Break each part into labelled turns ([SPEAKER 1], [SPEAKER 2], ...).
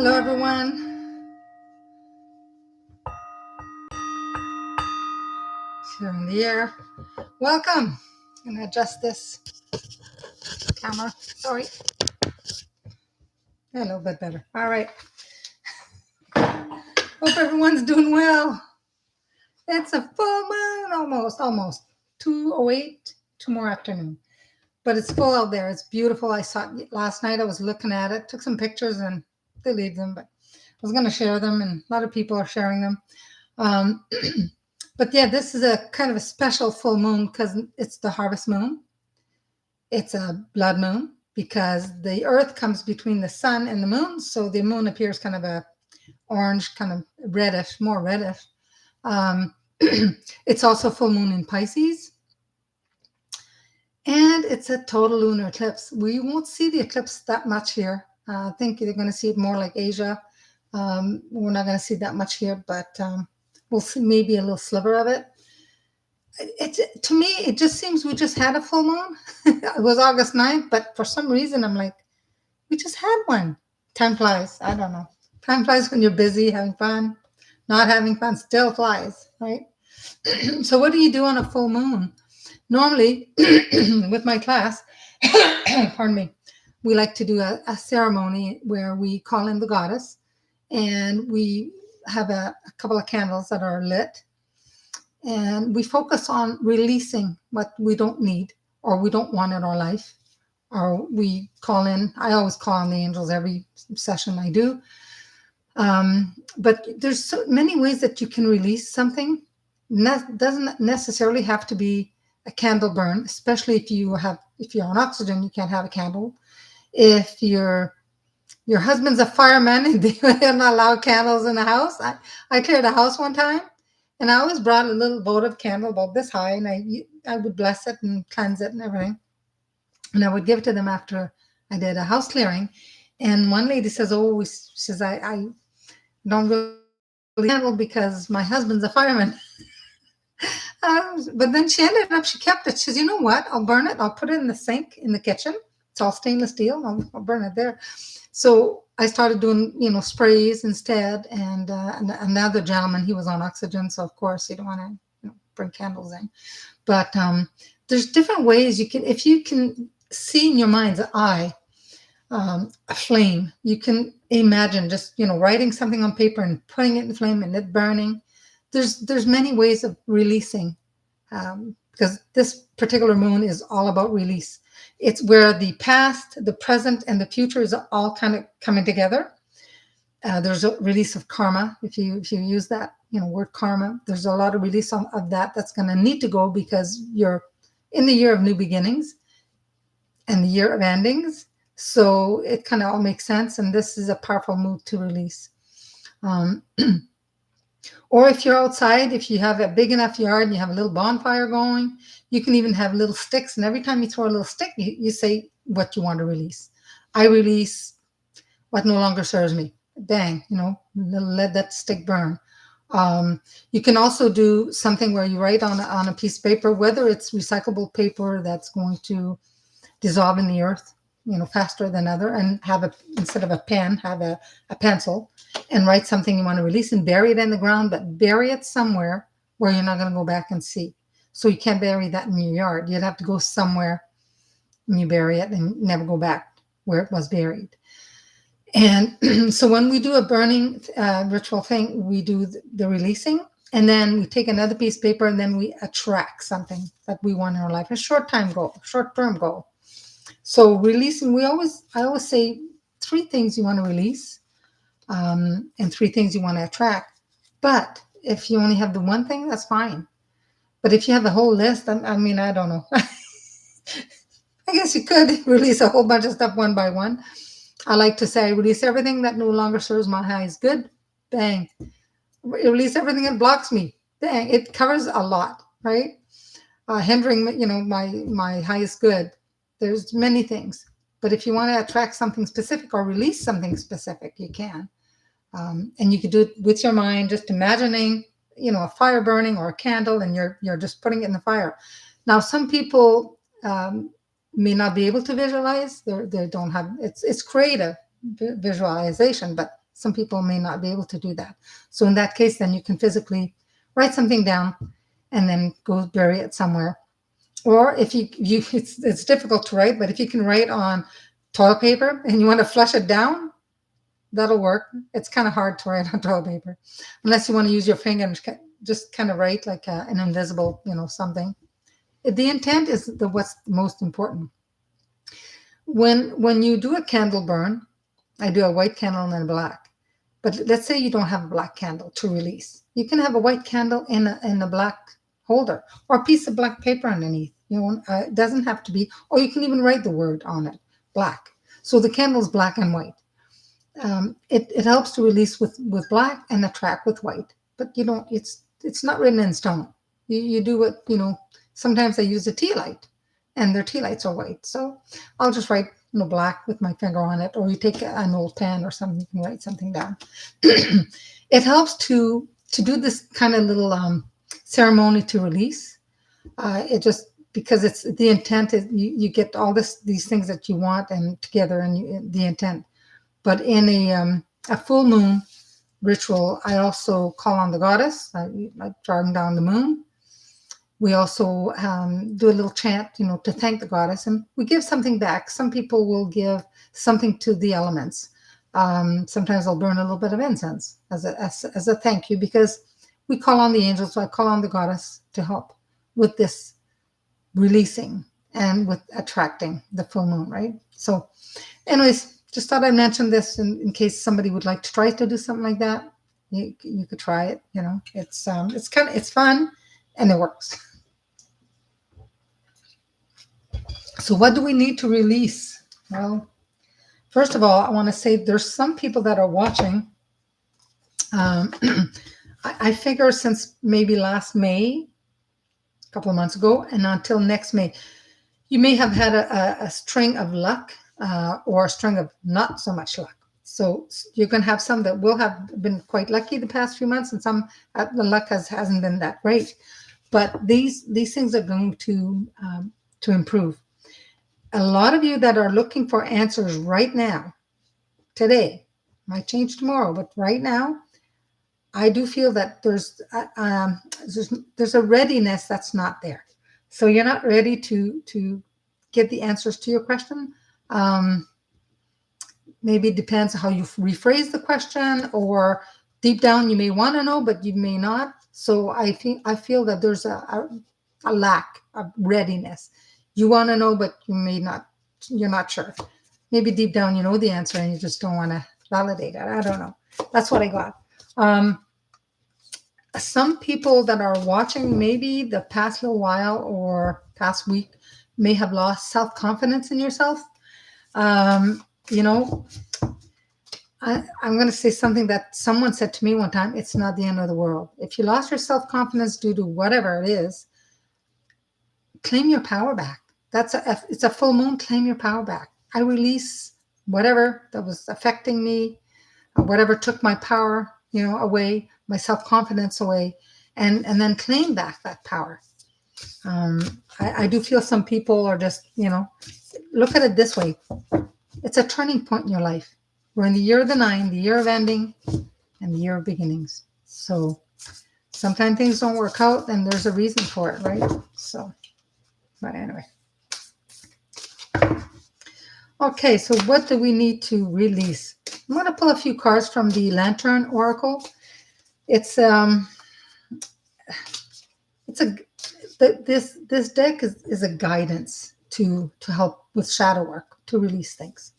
[SPEAKER 1] Hello, everyone. Sharing the air. Welcome. I'm going to adjust this camera. Sorry. A little bit better. All right. Hope everyone's doing well. It's a full moon almost. 2:08 tomorrow afternoon. But it's full out there. It's beautiful. I saw it last night. I was looking at it, took some pictures and deleted them, but I was going to share them, and a lot of people are sharing them. But yeah, this is a kind of a special full moon because it's the harvest moon. It's a blood moon because the earth comes between the sun and the moon. So the moon appears kind of a orange, kind of reddish, more reddish. It's also full moon in Pisces. And it's a total lunar eclipse. We won't see the eclipse that much here. I think you're going to see it more like Asia. We're not going to see that much here, but we'll see maybe a little sliver of it. To me, it just seems we just had a full moon. It was August 9th, but for some reason, I'm like, we just had one. Time flies. I don't know. Time flies when you're busy, having fun. Not having fun still flies, right? So what do you do on a full moon? Normally, with my class, pardon me, we like to do a ceremony where we call in the goddess, and we have a couple of candles that are lit, and we focus on releasing what we don't need or we don't want in our life. Or we call in, I always call on the angels every session I do. But there's so many ways that you can release something. Doesn't necessarily have to be a candle burn, especially if you're on oxygen, you can't have a candle. If your husband's a fireman and they don't allow candles in the house. I cleared a house one time, and I always brought a little votive candle about this high, and I would bless it and cleanse it and everything. And I would give it to them after I did a house clearing. And one lady says, "Oh," she says, I don't really candle because my husband's a fireman." But then she kept it. She says, "You know what? I'll burn it. I'll put it in the sink in the kitchen. It's all stainless steel. I'll burn it there." So I started doing, sprays instead. And another gentleman, he was on oxygen, so of course you don't want to bring candles in. But there's different ways you can, if you can see in your mind's eye a flame, you can imagine just writing something on paper and putting it in the flame and it burning. There's many ways of releasing, because this particular moon is all about release. It's where the past, the present, and the future is all kind of coming together. There's a release of karma. If you use that word karma, there's a lot of release of that that's going to need to go, because you're in the year of new beginnings and the year of endings. So it kind of all makes sense, and this is a powerful mood to release. Or if you're outside, if you have a big enough yard and you have a little bonfire going, you can even have little sticks. And every time you throw a little stick, you say what you want to release. I release what no longer serves me. Bang, let that stick burn. You can also do something where you write on a piece of paper, whether it's recyclable paper that's going to dissolve in the earth, faster than other, and instead of a pen, have a pencil, and write something you want to release and bury it in the ground, but bury it somewhere where you're not going to go back and see. So you can't bury that in your yard. You'd have to go somewhere and you bury it and never go back where it was buried. And so when we do a burning ritual thing, we do the releasing, and then we take another piece of paper and then we attract something that we want in our life, a short-term goal. So releasing, I always say 3 things you want to release, and 3 things you want to attract. But if you only have the one thing, that's fine. But if you have a whole list, I don't know. I guess you could release a whole bunch of stuff one by one. I like to say, release everything that no longer serves my highest good. Bang. Release everything that blocks me. Bang. It covers a lot, right? Hindering, my highest good. There's many things. But if you want to attract something specific or release something specific, you can. And you can do it with your mind, just imagining, a fire burning or a candle, and you're just putting it in the fire. Now, some people may not be able to visualize. They don't have, it's creative visualization, but Some people may not be able to do that. So in that case, then you can physically write something down and then go bury it somewhere. Or if you it's difficult to write, but if you can write on toilet paper and you want to flush it down, that'll work. It's kind of hard to write on toilet paper, unless you want to use your finger and just kind of write like an invisible, something. The intent is what's most important. When you do a candle burn, I do a white candle and then a black. But let's say you don't have a black candle to release. You can have a white candle in a black holder or a piece of black paper underneath. It doesn't have to be, or you can even write the word on it, black. So the candle is black and white. It helps to release with black and attract with white. But it's not written in stone. You do what, sometimes I use a tea light and their tea lights are white. So I'll just write black with my finger on it, or you take an old pen or something, you can write something down. It helps to do this kind of little ceremony to release. It just, because it's the intent is you get all these things that you want and together, and the intent. But in a full moon ritual, I also call on the goddess. I drawing down the moon. We also do a little chant, to thank the goddess, and we give something back. Some people will give something to the elements. Sometimes I'll burn a little bit of incense as a thank you, because we call on the angels. So I call on the goddess to help with this releasing and with attracting the full moon, right? So anyways, just thought I'd mention this in case somebody would like to try to do something like that. You could try it. It's fun and it works. So what do we need to release? Well, first of all, I want to say there's some people that are watching. I figure since maybe last May, a couple of months ago, and until next May, you may have had a string of luck or a string of not so much luck. So you can have some that will have been quite lucky the past few months, and some the luck hasn't been that great. But these things are going to improve. A lot of you that are looking for answers right now, today, might change tomorrow, but right now, I do feel that there's a readiness that's not there. So you're not ready to get the answers to your question. Maybe it depends how you rephrase the question, or deep down you may want to know, but you may not. So I feel that there's a lack of readiness. You want to know, but you're not sure. Maybe deep down you know the answer and you just don't want to validate it. I don't know. That's what I got. Some people that are watching maybe the past little while or past week may have lost self-confidence in yourself. I'm going to say something that someone said to me one time. It's not the end of the world. If you lost your self-confidence due to whatever it is, claim your power back. It's a full moon. Claim your power back. I release whatever that was affecting me, or whatever took my power, away, my self-confidence away, and then claim back that power. I do feel some people are just, look at it this way. It's a turning point in your life. We're in the year of the 9, the year of ending, and the year of beginnings. So sometimes things don't work out, and there's a reason for it, right? So, but anyway. Okay, so what do we need to release? I'm going to pull a few cards from the Lantern Oracle. This deck is a guidance to help with shadow work, to release things.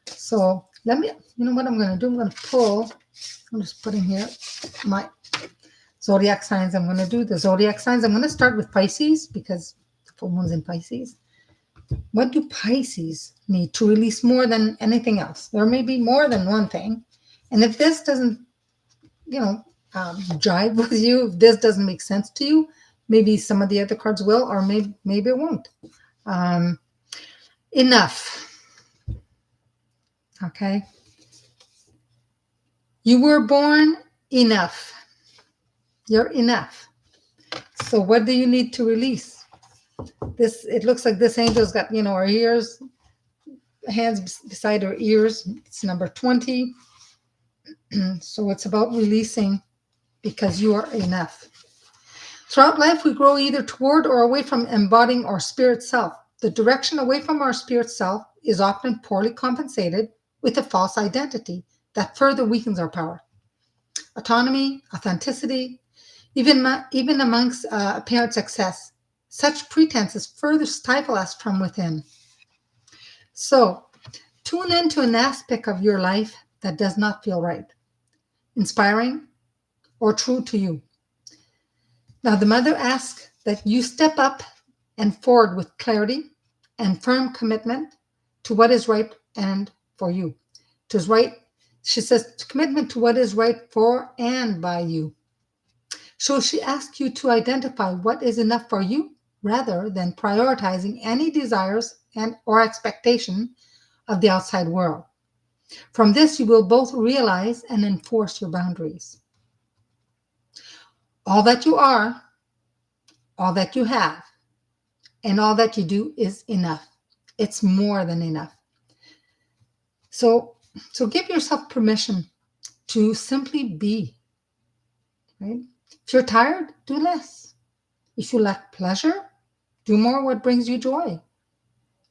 [SPEAKER 1] So you know what I'm going to do? I'm going to pull. I'm just putting here my zodiac signs. I'm going to do the zodiac signs. I'm going to start with Pisces because the full moon's in Pisces. What do Pisces need to release more than anything else? There may be more than one thing. And if this doesn't, jive with you, if this doesn't make sense to you, maybe some of the other cards will, or maybe it won't. Enough. Okay. You were born enough. You're enough. So what do you need to release? It looks like this angel's got, her ears, hands beside her ears. It's number 20. So it's about releasing because you are enough. Throughout life, we grow either toward or away from embodying our spirit self. The direction away from our spirit self is often poorly compensated with a false identity that further weakens our power. Autonomy, authenticity, even amongst apparent success, such pretenses further stifle us from within. So, tune into an aspect of your life that does not feel right, inspiring, or true to you. Now, the mother asks that you step up and forward with clarity and firm commitment to what is right and for you. To is right, she says, commitment to what is right for and by you. So she asks you to identify what is enough for you rather than prioritizing any desires and or expectation of the outside world. From this, you will both realize and enforce your boundaries. All that you are, all that you have, and all that you do is enough. It's more than enough. So, so give yourself permission to simply be, right? If you're tired, do less. If you lack pleasure, do more what brings you joy.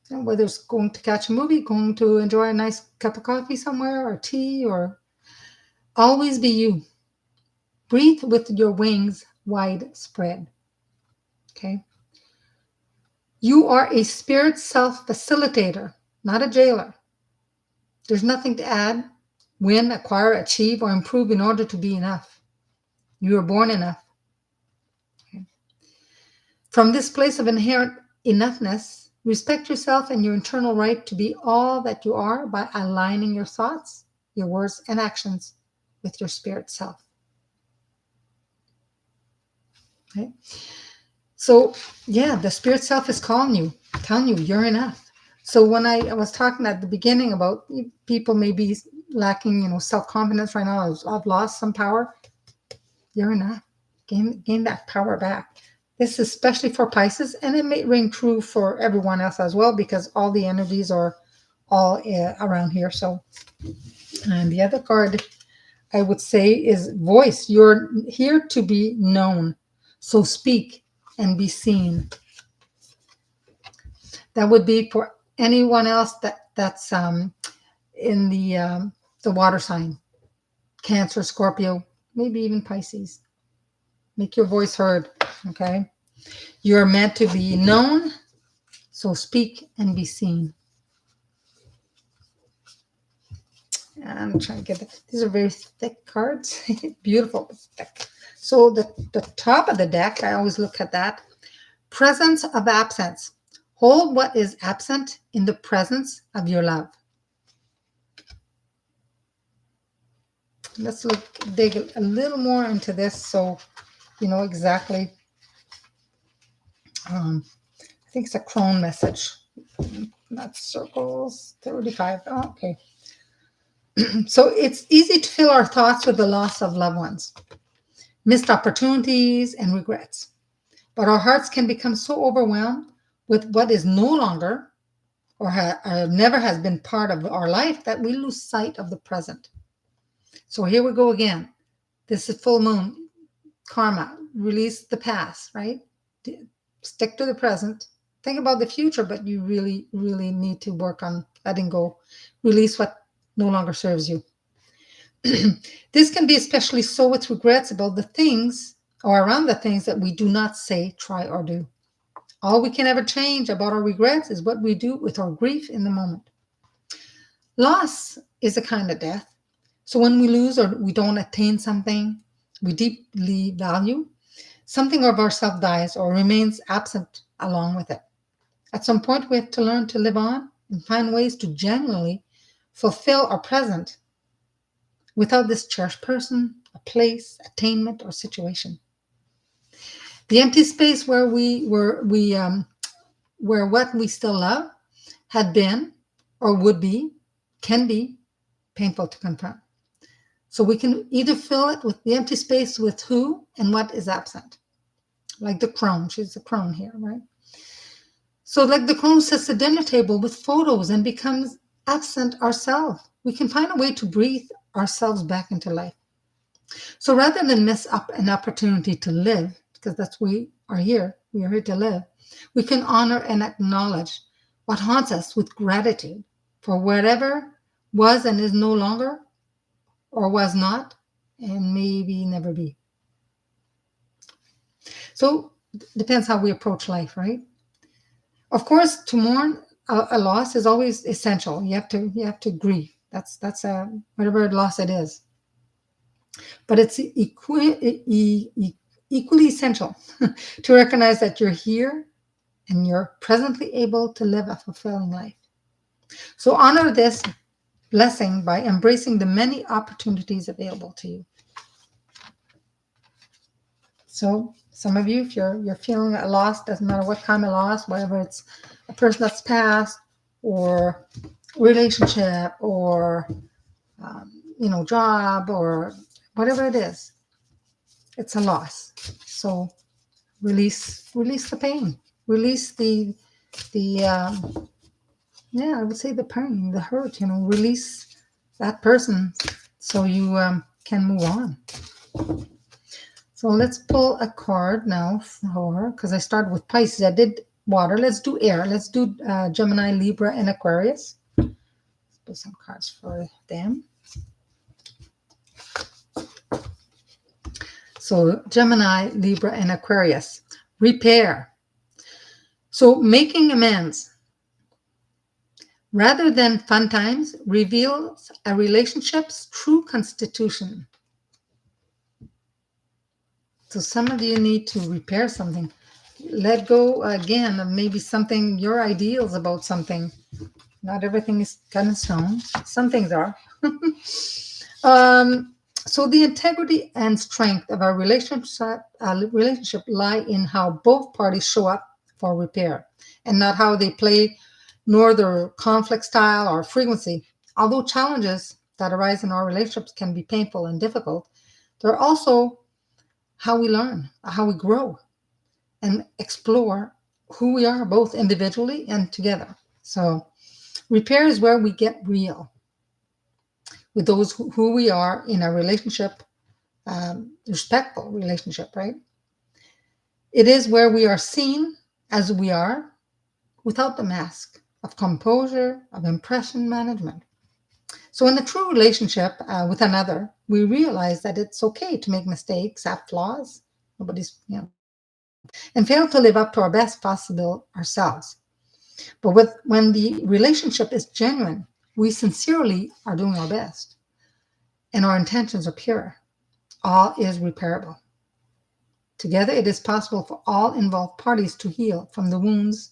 [SPEAKER 1] You know, whether it's going to catch a movie, going to enjoy a nice cup of coffee somewhere or tea, or always be you. Breathe with your wings wide spread. Okay. You are a spirit self facilitator, not a jailer. There's nothing to add, win, acquire, achieve, or improve in order to be enough. You are born enough. Okay. From this place of inherent enoughness, respect yourself and your internal right to be all that you are by aligning your thoughts, your words, and actions with your spirit self. Okay. So, yeah, the spirit self is calling you, telling you you're enough. So when I was talking at the beginning about people maybe lacking, self-confidence right now, I've lost some power, you're enough. Gain that power back. This is especially for Pisces, and it may ring true for everyone else as well, because all the energies are all around here. So, and the other card I would say is voice. You're here to be known. So speak and be seen. That would be for anyone else that's in the water sign, Cancer, Scorpio, maybe even Pisces. Make your voice heard. Okay, you're meant to be known, so speak and be seen. I'm trying to get these are very thick cards. Beautiful, but thick. So the top of the deck, I always look at that. Presence of absence. Hold what is absent in the presence of your love. Let's dig a little more into this so you know exactly. I think it's a crone message. Not circles. 35. Oh, okay. So it's easy to fill our thoughts with the loss of loved ones, missed opportunities, and regrets. But our hearts can become so overwhelmed with what is no longer or never has been part of our life that we lose sight of the present. So here we go again. This is full moon karma. Release the past, right? Stick to the present. Think about the future, but you really, really need to work on letting go. Release what no longer serves you. This can be especially so with regrets about the things or around the things that we do not say, try, or do. All we can ever change about our regrets is what we do with our grief in the moment. Loss is a kind of death. So when we lose or we don't attain something we deeply value, something of ourself dies or remains absent along with it. At some point, we have to learn to live on and find ways to genuinely fulfill our present without this cherished person, a place, attainment, or situation. The empty space where where what we still love had been or would be can be painful to confront. So we can either fill it with the empty space with who and what is absent. Like the crone, she's the crone here, right? So like the crone sits at the dinner table with photos and becomes absent ourselves. We can find a way to breathe ourselves back into life. So rather than miss up an opportunity to live, because that's we are here to live, we can honor and acknowledge what haunts us with gratitude for whatever was and is no longer, or was not, and maybe never be. So depends how we approach life, right? Of course, to mourn a loss is always essential. You have to grieve. That's whatever loss it is. But it's equally essential to recognize that you're here and you're presently able to live a fulfilling life. So honor this blessing by embracing the many opportunities available to you. So some of you, if you're feeling a loss, doesn't matter what kind of loss, whether it's a person that's passed, or relationship, or job, or whatever it is, it's a loss. So release the pain, release the yeah, I would say the pain, the hurt. Release that person so you can move on. So let's pull a card now because I started with Pisces. I did water. Let's do air. Let's do Gemini, Libra, and Aquarius. Let's put some cards for them. So Gemini, Libra, and Aquarius. Repair. So making amends rather than fun times reveals a relationship's true constitution. So some of you need to repair something. Let go again of maybe something, your ideals about something. Not everything is cut in stone. Some things are. So the integrity and strength of our relationship lie in how both parties show up for repair, and not how they play, nor their conflict style or frequency. Although challenges that arise in our relationships can be painful and difficult, they're also how we learn, how we grow, and explore who we are, both individually and together. So repair is where we get real with those who we are in a relationship, respectful relationship, right? It is where we are seen as we are without the mask of composure, of impression management. So in a true relationship with another, we realize that it's okay to make mistakes, have flaws. Nobody's, and fail to live up to our best possible ourselves. But when the relationship is genuine, we sincerely are doing our best and our intentions are pure. All is repairable. Together, it is possible for all involved parties to heal from the wounds,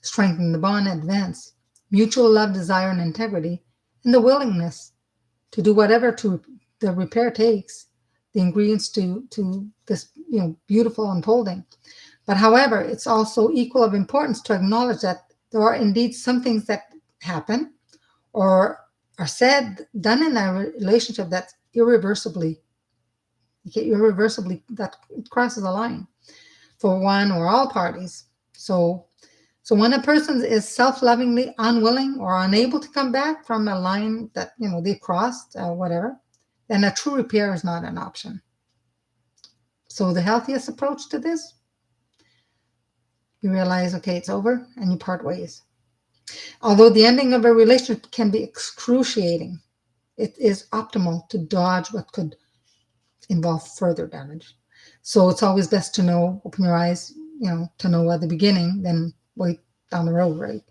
[SPEAKER 1] strengthen the bond, advance mutual love, desire, and integrity, and the willingness to do whatever the repair takes, the ingredients to this beautiful unfolding. But however, it's also equal of importance to acknowledge that there are indeed some things that happen or are said, done in a relationship that irreversibly that crosses a line for one or all parties. So when a person is self-lovingly unwilling or unable to come back from a line that they crossed, whatever, then a true repair is not an option. So the healthiest approach to this, you realize, okay, it's over, and you part ways. Although the ending of a relationship can be excruciating, it is optimal to dodge what could involve further damage. So it's always best to know, open your eyes, to know at the beginning, then wait down the road, right?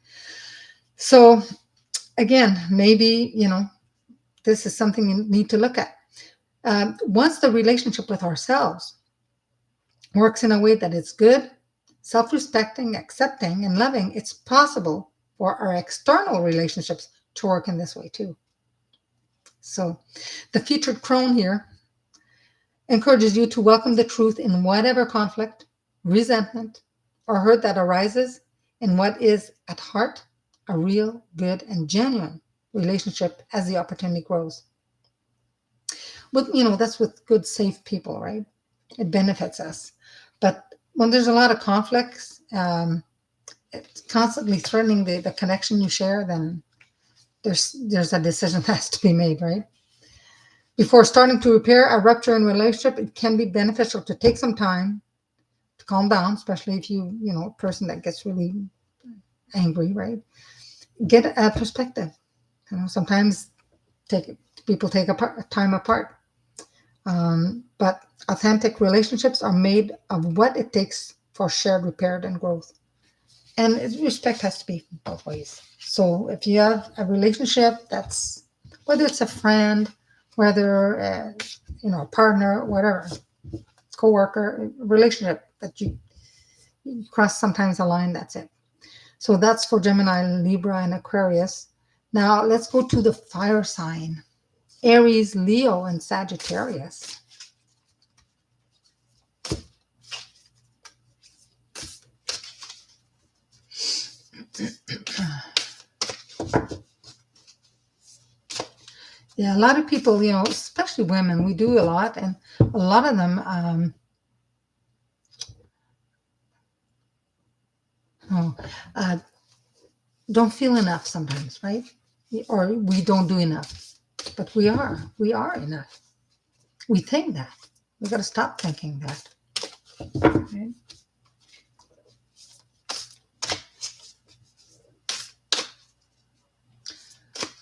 [SPEAKER 1] So again, maybe, this is something you need to look at. Once the relationship with ourselves works in a way that is good, self-respecting, accepting, and loving, it's possible for our external relationships to work in this way too. So the featured crone here encourages you to welcome the truth in whatever conflict, resentment, or hurt that arises in what is at heart a real, good, and genuine relationship as the opportunity grows. But that's with good, safe people, right? It benefits us. But when there's a lot of conflicts, it's constantly threatening the connection you share, then there's a decision that has to be made, right? Before starting to repair a rupture in relationship, it can be beneficial to take some time to calm down, especially if a person that gets really angry, right? Get a perspective. Sometimes take people take time apart, but authentic relationships are made of what it takes for shared repair and growth. And respect has to be both ways. So if you have a relationship that's, whether it's a friend, whether a partner, whatever, co-worker, relationship that you cross sometimes a line, that's it. So that's for Gemini, Libra, and Aquarius. Now let's go to the fire sign: Aries, Leo, and Sagittarius. Yeah, a lot of people, especially women, we do a lot, and a lot of them oh, uh, don't feel enough sometimes, right? Or we don't do enough, but we are enough. We think that. We got to stop thinking that. Right?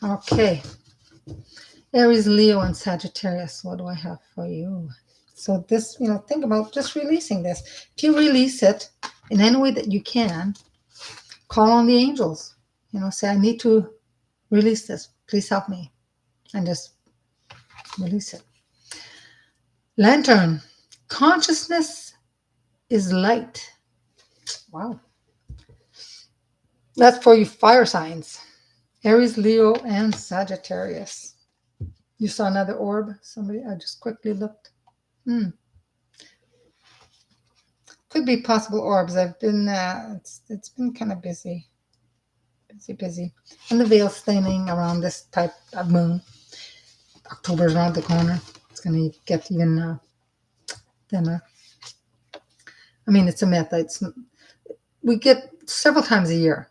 [SPEAKER 1] Okay. Aries, Leo, and Sagittarius. What do I have for you? So this, think about just releasing this. If you release it in any way that you can, call on the angels. Say, I need to release this. Please help me. And just release it. Lantern. Consciousness is light. Wow. That's for you fire signs. Aries, Leo, and Sagittarius. You saw another orb? Somebody, I just quickly looked. Could be possible orbs. I've been, it's been kind of busy. Busy. And the veil's thinning around this type of moon. October's around the corner. It's going to get even thinner. I mean, it's a myth. We get several times a year.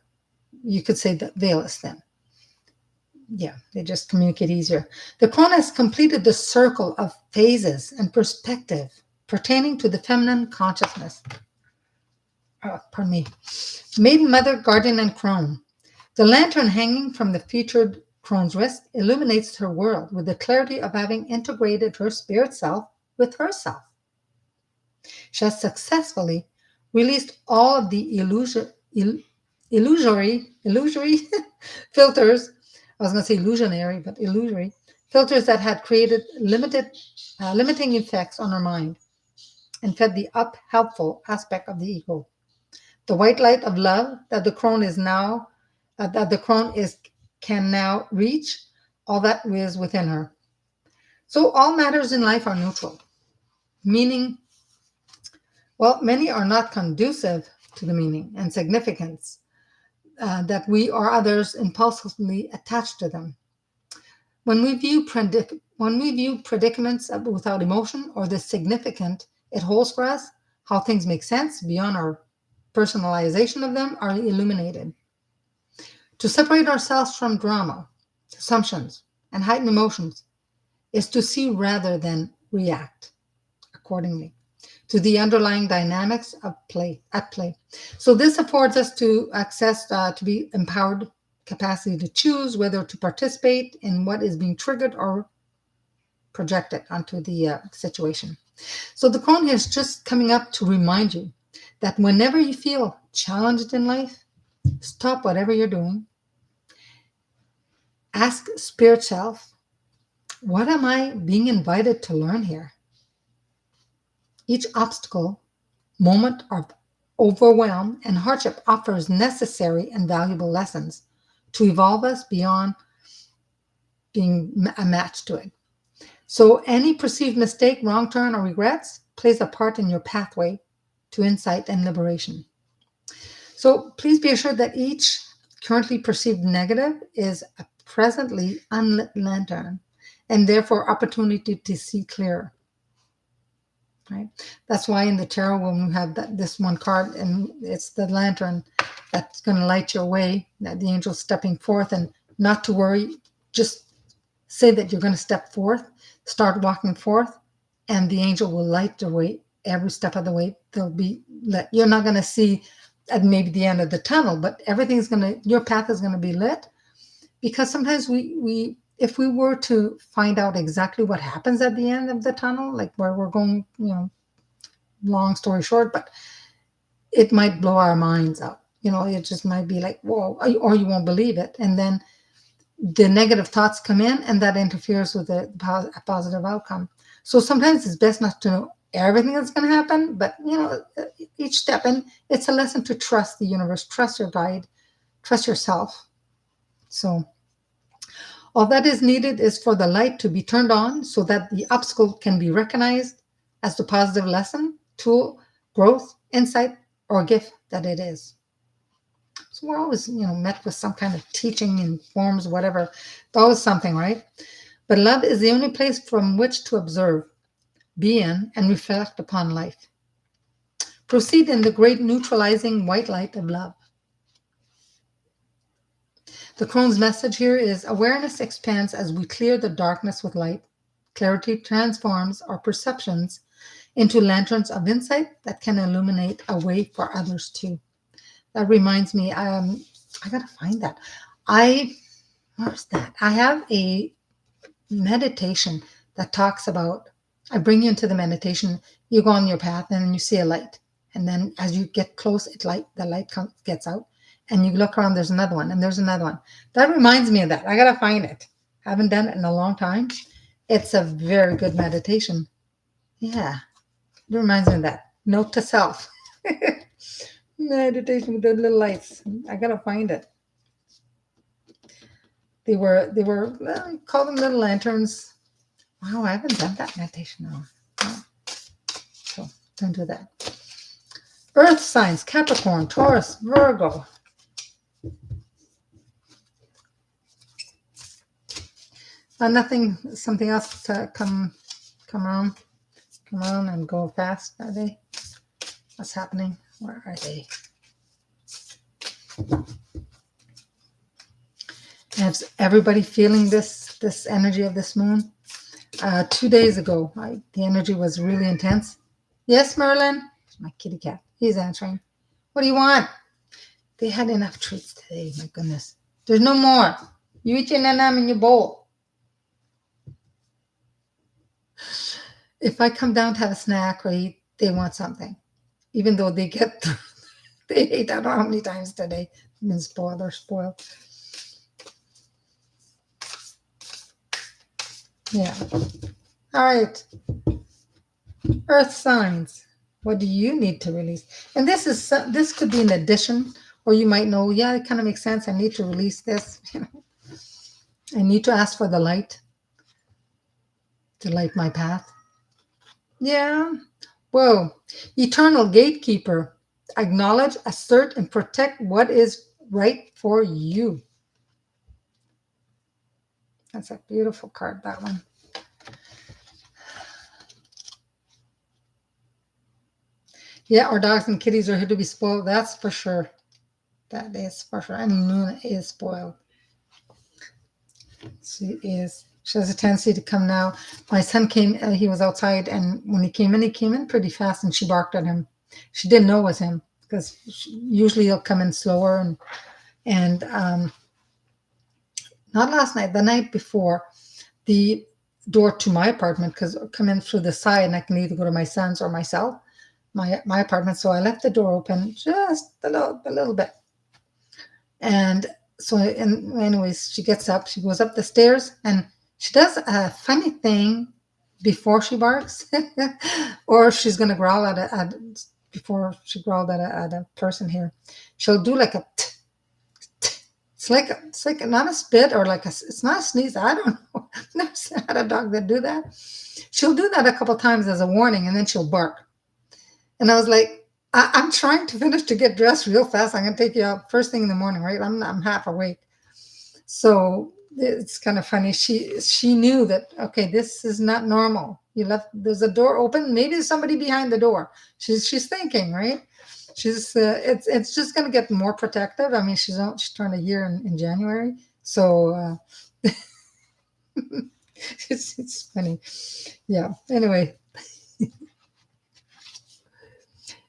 [SPEAKER 1] You could say the veil is thin. Yeah, they just communicate easier. The corona has completed the circle of phases and perspective pertaining to the feminine consciousness. Pardon me. Maiden, Mother, Guardian, and Crone. The lantern hanging from the featured Crone's wrist illuminates her world with the clarity of having integrated her spirit self with herself. She has successfully released all of the illusory filters. I was going to say illusionary, but illusory filters that had created limiting effects on her mind and fed the helpful aspect of the ego. The white light of love that the crone can now reach, all that is within her. So all matters in life are neutral, meaning, well, many are not conducive to the meaning and significance that we or others impulsively attach to them. When we view predicaments without emotion or the significant it holds for us, how things make sense beyond our personalization of them are illuminated. To separate ourselves from drama, assumptions, and heightened emotions is to see rather than react accordingly to the underlying dynamics of at play. So this affords us to access to be empowered capacity to choose whether to participate in what is being triggered or projected onto the situation. So the crone is just coming up to remind you that whenever you feel challenged in life, stop whatever you're doing. Ask spirit self, what am I being invited to learn here? Each obstacle, moment of overwhelm, and hardship offers necessary and valuable lessons to evolve us beyond being a match to it. So any perceived mistake, wrong turn, or regrets plays a part in your pathway to insight and liberation. So please be assured that each currently perceived negative is a presently unlit lantern and therefore opportunity to see clearer. Right? That's why in the tarot, when we have this one card, and it's the lantern that's going to light your way, that the angel stepping forth, and not to worry, just say that you're going to step forth, start walking forth, and the angel will light the way every step of the way. They'll be lit. You're not going to see at maybe the end of the tunnel, but everything's going to, your path is going to be lit, because sometimes we if we were to find out exactly what happens at the end of the tunnel, like where we're going, long story short, but it might blow our minds out. It just might be like, whoa, or you won't believe it. And then the negative thoughts come in, and that interferes with a positive outcome. So sometimes it's best not to know everything that's going to happen, but each step. And it's a lesson to trust the universe, trust your guide, trust yourself. So all that is needed is for the light to be turned on so that the obstacle can be recognized as the positive lesson, tool, growth, insight, or gift that it is. So we're always, met with some kind of teaching in forms, whatever. It's always something, right? But love is the only place from which to observe, be in, and reflect upon life. Proceed in the great neutralizing white light of love. The crone's message here is awareness expands as we clear the darkness with light. Clarity transforms our perceptions into lanterns of insight that can illuminate a way for others too. That reminds me, I gotta find that. Where's that? I have a meditation that talks about, I bring you into the meditation, you go on your path and then you see a light. And then as you get close, the light gets out, and you look around, there's another one, and there's another one. That reminds me of that. I gotta find it. I haven't done it in a long time. It's a very good meditation. Yeah, it reminds me of that. Note to self. Meditation with the little lights. I gotta find it. They were call them little lanterns. Wow, I haven't done that meditation now. Oh, so don't do that. Earth signs: Capricorn, Taurus, Virgo. Nothing. Something else to come around and go fast. Are they? What's happening? Where are they? Is everybody feeling this energy of this moon? 2 days ago, the energy was really intense. Yes, Merlin? My kitty cat. He's answering. What do you want? They had enough treats today. My goodness. There's no more. You eat your nanam in your bowl. If I come down to have a snack or eat, they want something. Even though they ate, I don't know how many times today. Been spoiled or spoiled. Yeah. All right. Earth signs. What do you need to release? And this could be an addition, or you might know, yeah, it kind of makes sense. I need to release this. I need to ask for the light to light my path. Yeah. Whoa. Eternal gatekeeper. Acknowledge, assert, and protect what is right for you. That's a beautiful card, that one. Yeah, our dogs and kitties are here to be spoiled. That's for sure. That is for sure. And Luna is spoiled. She is. She has a tendency to come now. My son came, he was outside, and when he came in pretty fast, and she barked at him. She didn't know it was him, because usually he'll come in slower. And not last night, the night before, the door to my apartment, because I come in through the side, and I can either go to my son's or myself, my apartment. So I left the door open just a little bit. And so, anyways, she gets up, she goes up the stairs, and she does a funny thing before she barks, or she's going to growl before she growled at a person here. She'll do like a it's like not a spit, or it's not a sneeze. I don't know. I've never had a dog that do that. She'll do that a couple times as a warning, and then she'll bark. And I was like, I'm trying to finish to get dressed real fast. I'm going to take you out first thing in the morning, right? I'm half awake. So it's kind of funny. She knew that, okay, this is not normal. There's a door open. Maybe there's somebody behind the door. She's thinking, right? It's just going to get more protective. I mean, she's turned a year in January. So It's funny. Yeah. Anyway,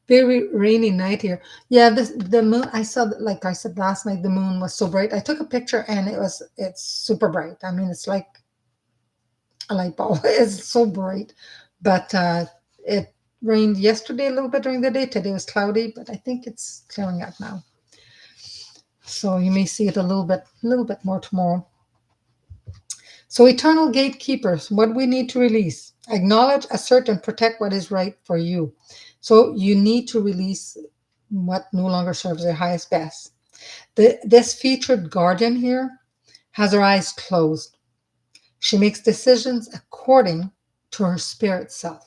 [SPEAKER 1] very rainy night here. Yeah, the moon. I saw that, like I said last night, the moon was so bright. I took a picture and it's super bright. I mean, it's like a light bulb. It's so bright. But it rained yesterday a little bit during the day. Today was cloudy, but I think it's clearing up now. So you may see it a little bit more tomorrow. So eternal gatekeepers, what we need to release. Acknowledge, assert, and protect what is right for you. So you need to release what no longer serves your highest best. This featured guardian here has her eyes closed. She makes decisions according to her spirit self's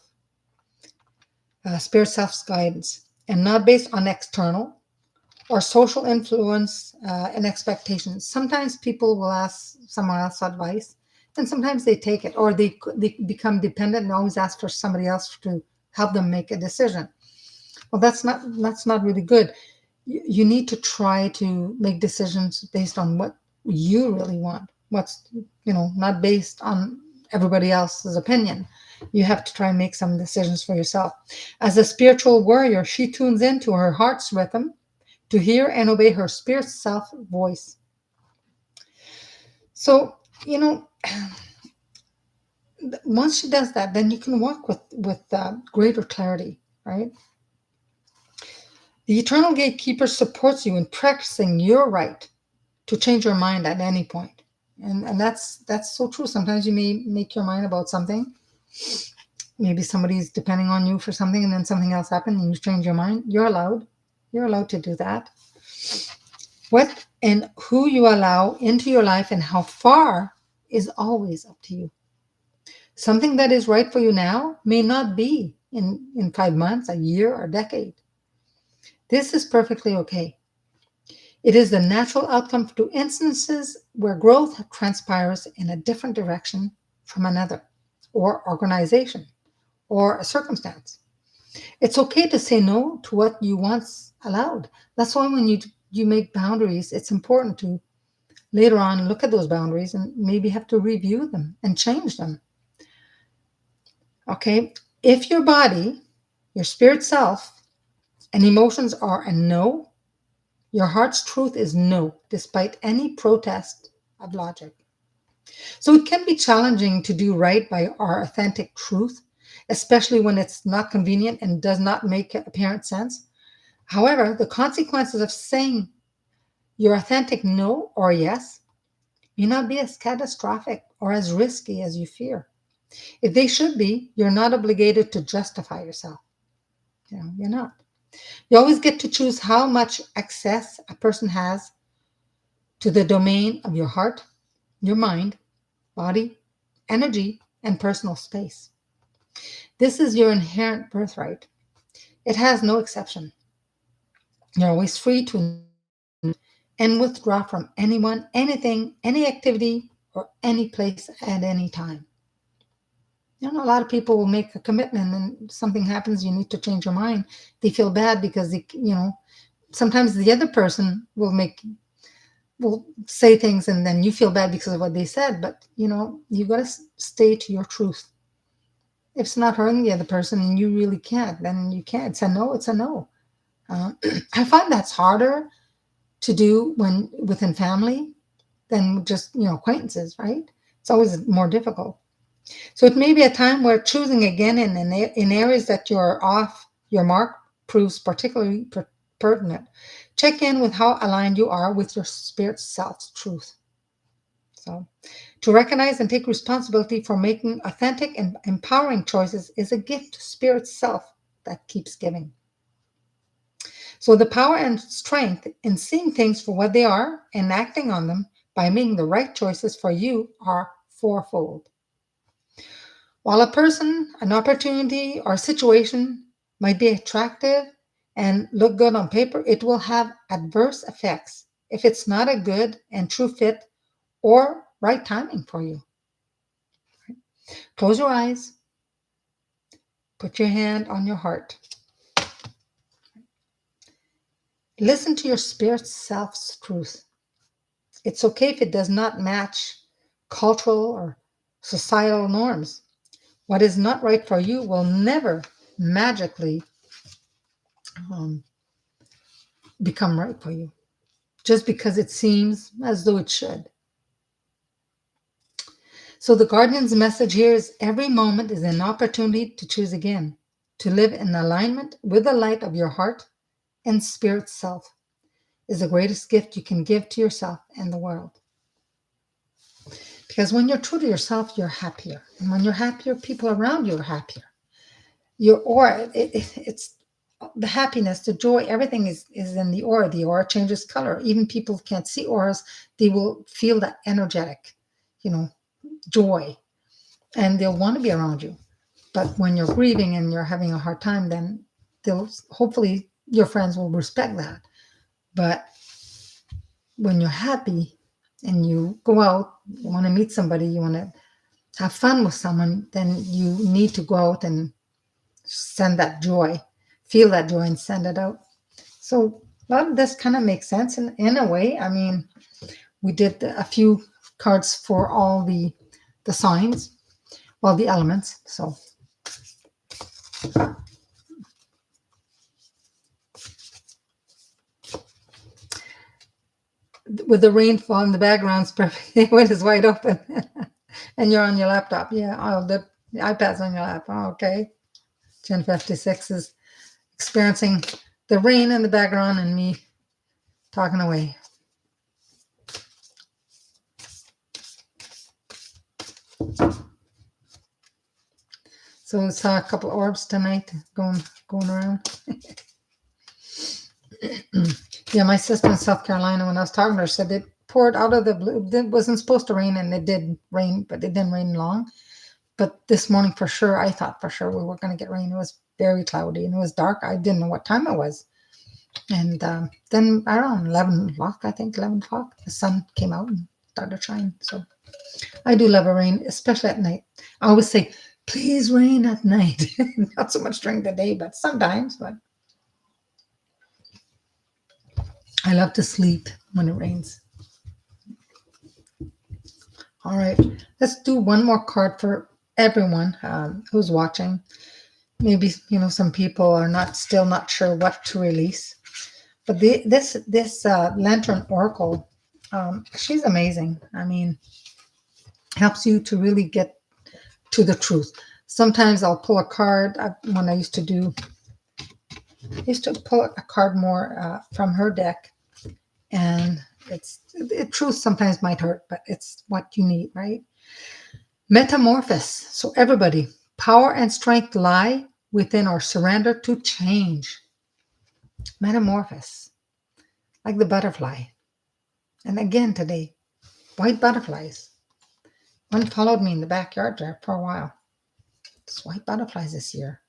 [SPEAKER 1] guidance, and not based on external or social influence and expectations. Sometimes people will ask someone else advice, and sometimes they take it, or they become dependent and always ask for somebody else to help them make a decision. Well, that's not really good. You need to try to make decisions based on what you really want. What's not based on everybody else's opinion. You have to try and make some decisions for yourself. As a spiritual warrior, she tunes into her heart's rhythm to hear and obey her spirit self voice. So, you know, once she does that, then you can walk with greater clarity, right? The eternal gatekeeper supports you in practicing your right to change your mind at any point. And that's so true. Sometimes you may make your mind about something. Maybe somebody's depending on you for something and then something else happened and you change your mind. You're allowed. You're allowed to do that. What and who you allow into your life and how far is always up to you. Something that is right for you now may not be in 5 months, a year, or a decade. This is perfectly okay. It is the natural outcome to instances where growth transpires in a different direction from another, or organization, or a circumstance. It's okay to say no to what you once allowed. That's why when you make boundaries, it's important to later on look at those boundaries and maybe have to review them and change them. Okay? If your body, your spirit self, and emotions are a no, your heart's truth is no, despite any protest of logic. So it can be challenging to do right by our authentic truth, especially when it's not convenient and does not make apparent sense. However, the consequences of saying your authentic no or yes may not be as catastrophic or as risky as you fear. If they should be, you're not obligated to justify yourself. You're not. You always get to choose how much access a person has to the domain of your heart, your mind, body, energy, and personal space. This is your inherent birthright. It has no exception. You're always free to and withdraw from anyone, anything, any activity, or any place at any time. A lot of people will make a commitment and something happens, you need to change your mind. They feel bad because sometimes the other person will say things and then you feel bad because of what they said, but you got to stay to your truth. If it's not hurting the other person and you really can't, then you can't. It's a no, it's a no. I find that's harder to do when within family than just acquaintances, right? It's always more difficult. So it may be a time where choosing again in areas that you're off your mark proves particularly pertinent. Check in with how aligned you are with your spirit self's truth. So to recognize and take responsibility for making authentic and empowering choices is a gift to spirit self that keeps giving. So the power and strength in seeing things for what they are and acting on them by making the right choices for you are fourfold. While a person, an opportunity, or situation might be attractive and look good on paper, it will have adverse effects if it's not a good and true fit or right timing for you. Close your eyes, put your hand on your heart. Listen to your spirit self's truth. It's okay if it does not match cultural or societal norms. What is not right for you will never magically um, become right for you just because it seems as though it should. So the guardian's message here is every moment is an opportunity to choose again, to live in alignment with the light of your heart and spirit self is the greatest gift you can give to yourself and the world. Because when you're true to yourself, you're happier. And when you're happier, people around you are happier. Your aura, it's the happiness, the joy, everything is in the aura. The aura changes color. Even people can't see auras, they will feel that energetic, you know, joy, and they'll want to be around you. But when you're grieving and you're having a hard time, then they'll hopefully your friends will respect that. But when you're happy and you go out, you want to meet somebody, you want to have fun with someone, then you need to go out and send that joy, feel that joy and send it out. So a lot of this kind of makes sense in a way. I mean, we did a few cards for all the signs, well, the elements. So with the rainfall in the background, it is wide open, and you're on your laptop. Yeah, oh, the iPad's on your lap. Oh, okay. 1056 is experiencing the rain in the background and me talking away. So we saw a couple orbs tonight going around. Yeah, my sister in South Carolina, when I was talking to her, said it poured out of the blue. It wasn't supposed to rain, and it did rain, but it didn't rain long. But this morning, for sure, I thought for sure we were going to get rain. It was very cloudy and it was dark. I didn't know what time it was. And then around 11 o'clock, I think 11 o'clock, the sun came out and started to shine. So I do love a rain, especially at night. I always say, please rain at night. Not so much during the day, but sometimes. But I love to sleep when it rains. All right, let's do one more card for everyone who's watching. Maybe some people are still not sure what to release, but this Lantern Oracle, she's amazing. I mean, helps you to really get to the truth. Sometimes I'll pull a card. When I used to pull a card more from her deck, and truth sometimes might hurt, but it's what you need, right? Metamorphosis. So everybody, power and strength lie within our surrender to change. Metamorphosis, like the butterfly. And again today, white butterflies. One followed me in the backyard there for a while. It's white butterflies this year.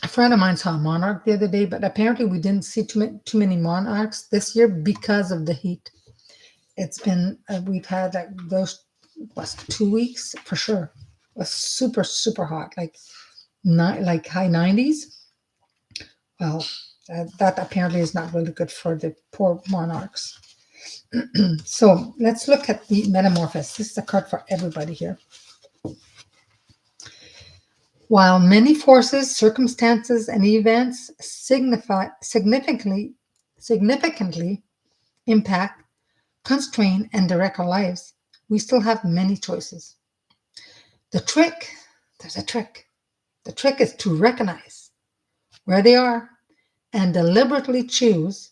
[SPEAKER 1] A friend of mine saw a monarch the other day, but apparently we didn't see too many monarchs this year because of the heat. It's been, we've had like those 2 weeks for sure. It was super, super hot, like high 90s. Well, that apparently is not really good for the poor monarchs. So let's look at the Metamorphosis. This is a card for everybody here. While many forces, circumstances, and events significantly impact, constrain, and direct our lives, we still have many choices. There's a trick. The trick is to recognize where they are and deliberately choose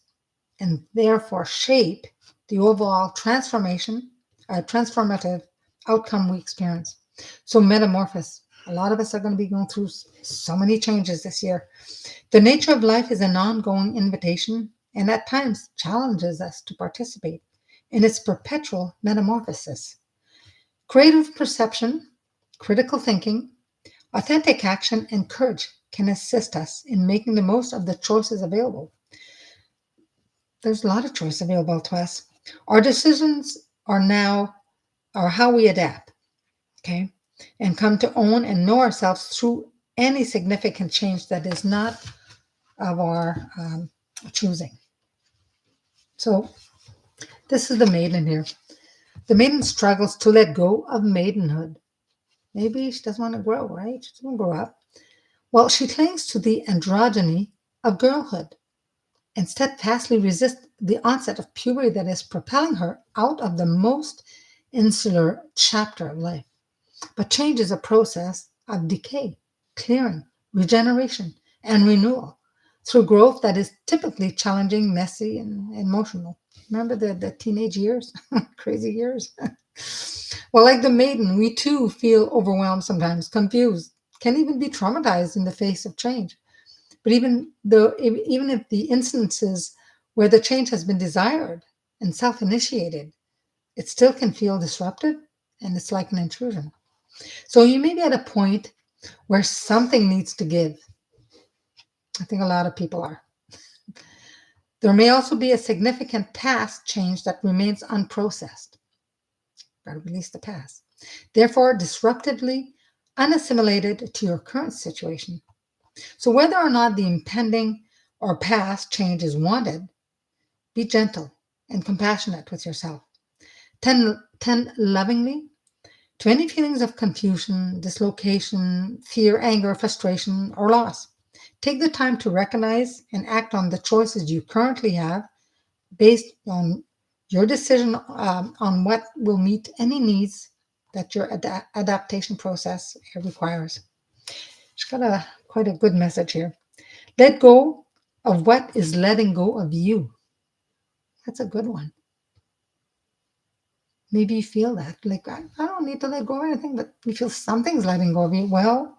[SPEAKER 1] and therefore shape the overall transformative outcome we experience. So metamorphosis. A lot of us are going to be going through so many changes this year. The nature of life is an ongoing invitation and at times challenges us to participate in its perpetual metamorphosis. Creative perception, critical thinking, authentic action, and courage can assist us in making the most of the choices available. There's a lot of choice available to us. Our decisions are how we adapt, okay, and come to own and know ourselves through any significant change that is not of our choosing. So this is the maiden here. The maiden struggles to let go of maidenhood. Maybe she doesn't want to grow, right? She doesn't want to grow up. Well, she clings to the androgyny of girlhood and steadfastly resists the onset of puberty that is propelling her out of the most insular chapter of life. But change is a process of decay, clearing, regeneration, and renewal through growth that is typically challenging, messy, and emotional. Remember the teenage years? Crazy years. Well, like the maiden, we too feel overwhelmed sometimes, confused, can even be traumatized in the face of change. But even if the instances where the change has been desired and self-initiated, it still can feel disruptive and it's like an intrusion. So you may be at a point where something needs to give. I think a lot of people are. There may also be a significant past change that remains unprocessed. Got to release the past. Therefore, disruptively unassimilated to your current situation. So whether or not the impending or past change is wanted, be gentle and compassionate with yourself. Tend lovingly to any feelings of confusion, dislocation, fear, anger, frustration, or loss. Take the time to recognize and act on the choices you currently have based on your decision on what will meet any needs that your adaptation process requires. She's got quite a good message here. Let go of what is letting go of you. That's a good one. Maybe you feel that, like, I don't need to let go of anything, but you feel something's letting go of you. Well,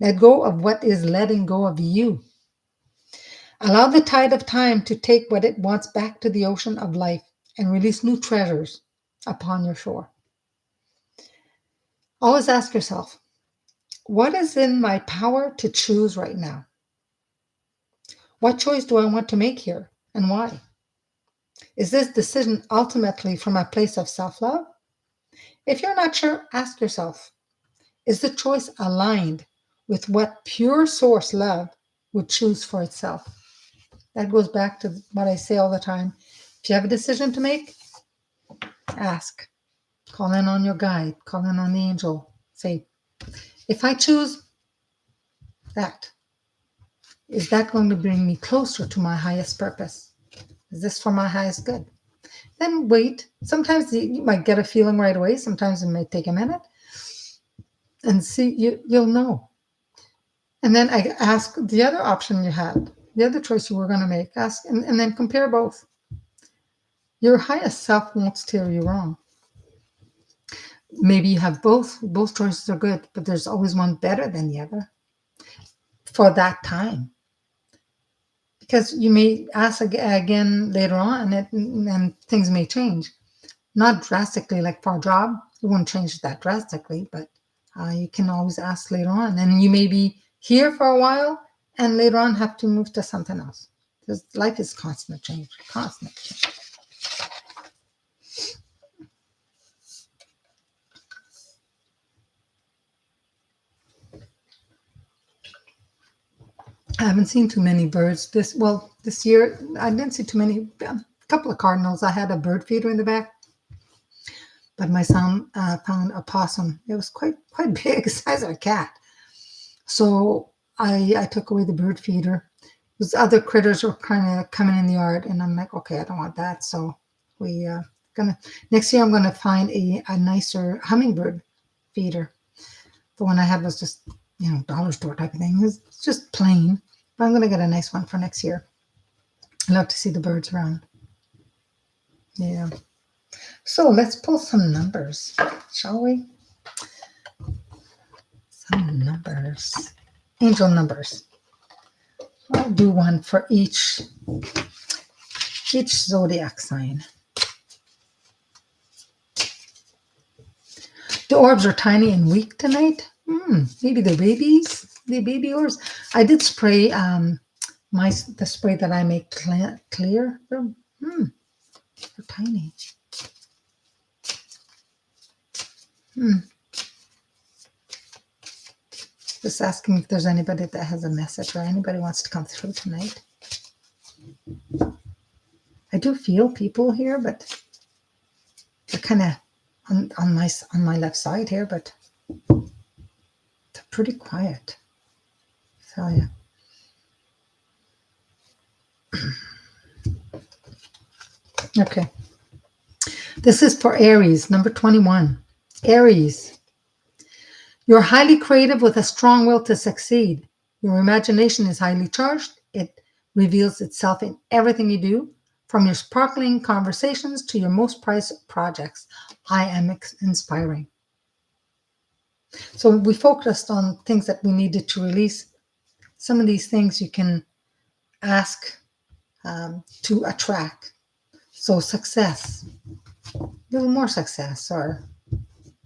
[SPEAKER 1] let go of what is letting go of you. Allow the tide of time to take what it wants back to the ocean of life and release new treasures upon your shore. Always ask yourself, what is in my power to choose right now? What choice do I want to make here and why? Is this decision ultimately from a place of self love? If you're not sure, ask yourself, is the choice aligned with what pure source love would choose for itself? That goes back to what I say all the time. If you have a decision to make, ask. Call in on your guide, call in on the angel. Say, if I choose that, is that going to bring me closer to my highest purpose? Is this for my highest good? Then wait. Sometimes you might get a feeling right away. Sometimes it may take a minute. And see, you'll know. And then I ask the other option you had, the other choice you were going to make. Ask and then compare both. Your highest self won't steer you wrong. Maybe you have both. Both choices are good, but there's always one better than the other for that time. Because you may ask again later on, and things may change. Not drastically, like for a job, it won't change that drastically, but you can always ask later on. And you may be here for a while and later on have to move to something else. Because life is constant change, constant change. I haven't seen too many birds this year. I didn't see too many. A couple of cardinals. I had a bird feeder in the back, but my son found a possum. It was quite big, the size of a cat. So I took away the bird feeder. Those other critters were kind of coming in the yard, and I'm like, okay, I don't want that. So we gonna next year I'm gonna find a nicer hummingbird feeder. The one I had was just dollar store type of thing. It's just plain, but I'm gonna get a nice one for next year. I love to see the birds around. Yeah. So let's pull some numbers, shall we? Some numbers. Angel numbers. I'll do one for each zodiac sign. The orbs are tiny and weak tonight. Maybe the baby orbs. I did spray the spray that I make clear. They're tiny. Just asking if there's anybody that has a message or anybody wants to come through tonight. I do feel people here, but they're kind of on my left side here, but they're pretty quiet. I tell you. Okay. This is for Aries, number 21. Aries, you're highly creative with a strong will to succeed. Your imagination is highly charged. It reveals itself in everything you do, from your sparkling conversations to your most prized projects. I am inspiring. So we focused on things that we needed to release. Some of these things you can ask to attract. So success, a little more success, or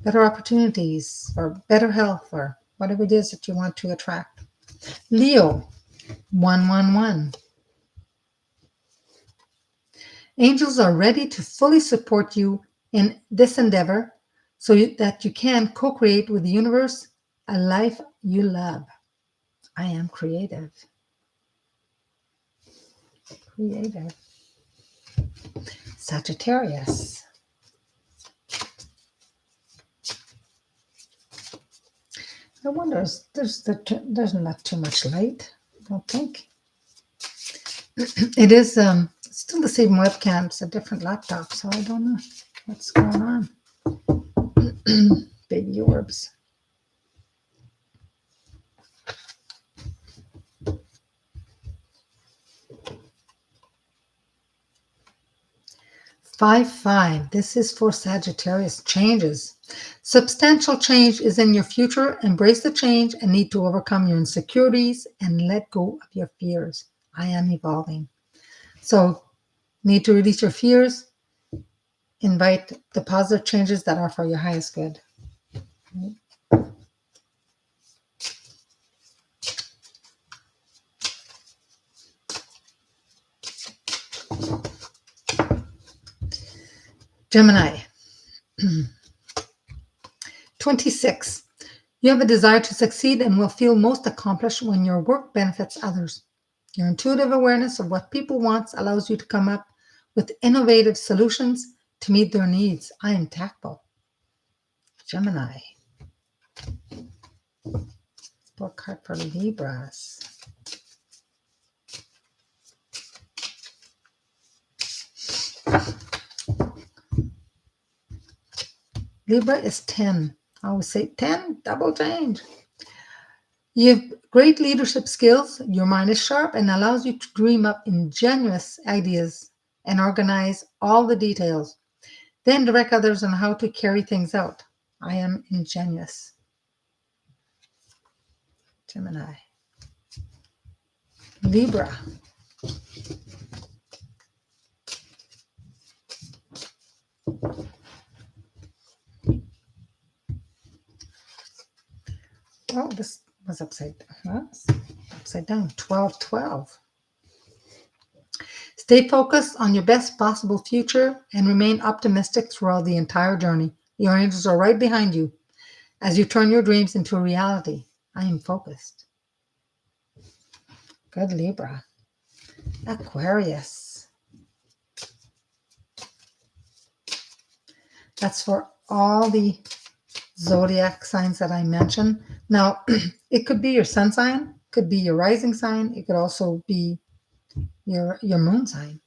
[SPEAKER 1] better opportunities, or better health, or whatever it is that you want to attract. Leo, 111. Angels are ready to fully support you in this endeavor so that you can co-create with the universe a life you love. I am creative. Creative. Sagittarius. I wonder, there's not too much light, I don't think. It is still the same webcam, it's a different laptop, so I don't know what's going on. Baby orbs. Five. This is for Sagittarius. Changes. Substantial change is in your future. Embrace the change and need to overcome your insecurities and let go of your fears. I am evolving. So, need to release your fears. Invite the positive changes that are for your highest good. Gemini. 26. You have a desire to succeed and will feel most accomplished when your work benefits others. Your intuitive awareness of what people want allows you to come up with innovative solutions to meet their needs. I am tactful. Gemini. Book card for Libras. Libra is 10. I always say 10, double change. You have great leadership skills. Your mind is sharp and allows you to dream up ingenious ideas and organize all the details. Then direct others on how to carry things out. I am ingenious. Gemini. Libra. Oh, this was upside down. 12. Stay focused on your best possible future and remain optimistic throughout the entire journey. Your angels are right behind you as you turn your dreams into a reality. I am focused. Good, Libra. Aquarius. That's for all the zodiac signs that I mentioned. Now, it could be your sun sign, could be your rising sign, it could also be your moon sign.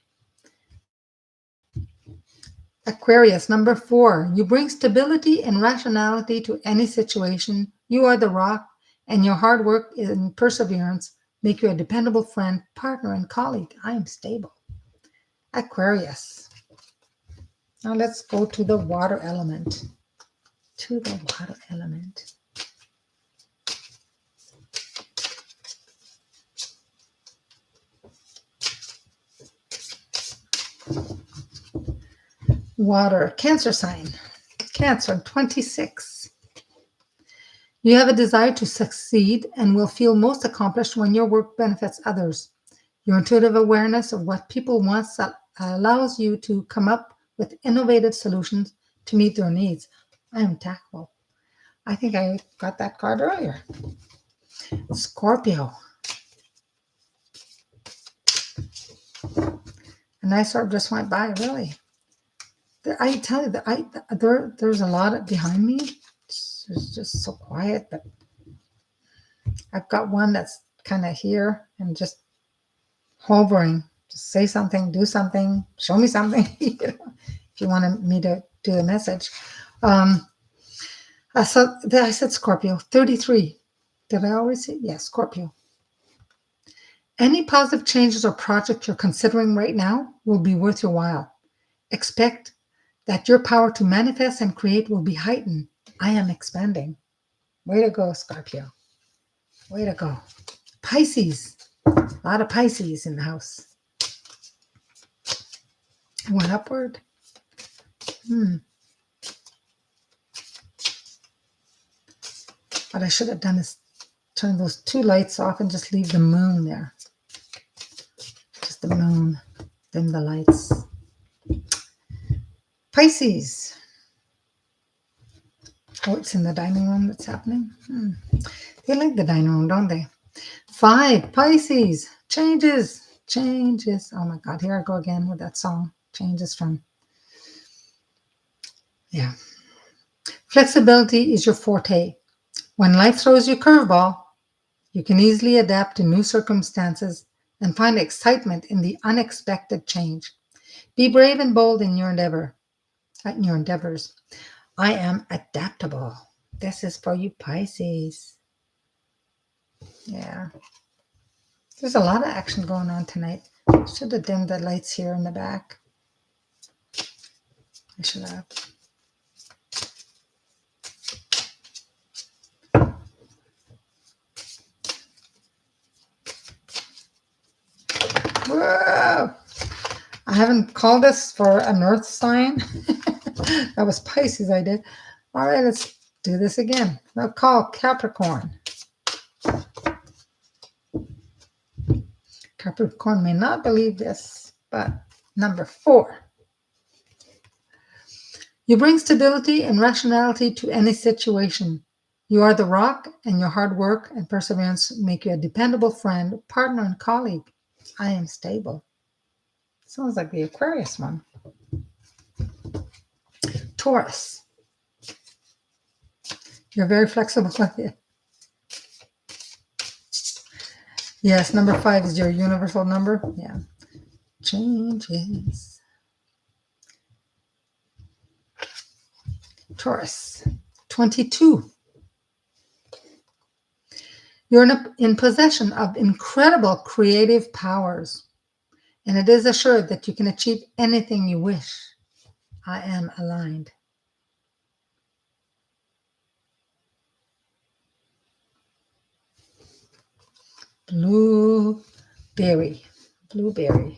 [SPEAKER 1] Aquarius, number 4. You bring stability and rationality to any situation. You are the rock, and your hard work and perseverance make you a dependable friend, partner, and colleague. I am stable. Aquarius. Now let's go to the water element. Water, Cancer sign. Cancer, 26. You have a desire to succeed and will feel most accomplished when your work benefits others. Your intuitive awareness of what people want allows you to come up with innovative solutions to meet their needs. I am tactful. I think I got that card earlier. Scorpio. A nice orb just went by, really. I tell you that there's a lot behind me. It's just so quiet, but I've got one that's kind of here and just hovering. Just say something, do something, show me something. If you wanted me to do a message. Um, I said Scorpio, 33. Did I always say? Yes, Scorpio. Any positive changes or project you're considering right now will be worth your while. Expect that your power to manifest and create will be heightened. I am expanding. Way to go, Scorpio. Way to go. Pisces. A lot of Pisces in the house. Went upward. What I should have done is turn those two lights off and just leave the moon there. Just the moon. Dim the lights. Pisces. Oh, it's in the dining room that's happening. They like the dining room, don't they? 5, Pisces. Changes. Changes. Oh my God, here I go again with that song. Changes from. Yeah. Flexibility is your forte. When life throws you a curveball, you can easily adapt to new circumstances and find excitement in the unexpected change. Be brave and bold in your endeavors. I am adaptable. This is for you Pisces. Yeah. There's a lot of action going on tonight. Should have dimmed the lights here in the back. I should have. Whoa! I haven't called this for an earth sign. That was Pisces I did. All right, let's do this again. I'll call Capricorn. Capricorn may not believe this, but number 4. You bring stability and rationality to any situation. You are the rock, and your hard work and perseverance make you a dependable friend, partner, and colleague. I am stable. Sounds like the Aquarius one. Taurus. You're very flexible with it. Yes, number 5 is your universal number. Yeah. Changes. Taurus. 22. You're in possession of incredible creative powers, and it is assured that you can achieve anything you wish. I am aligned. Blueberry. Blueberry.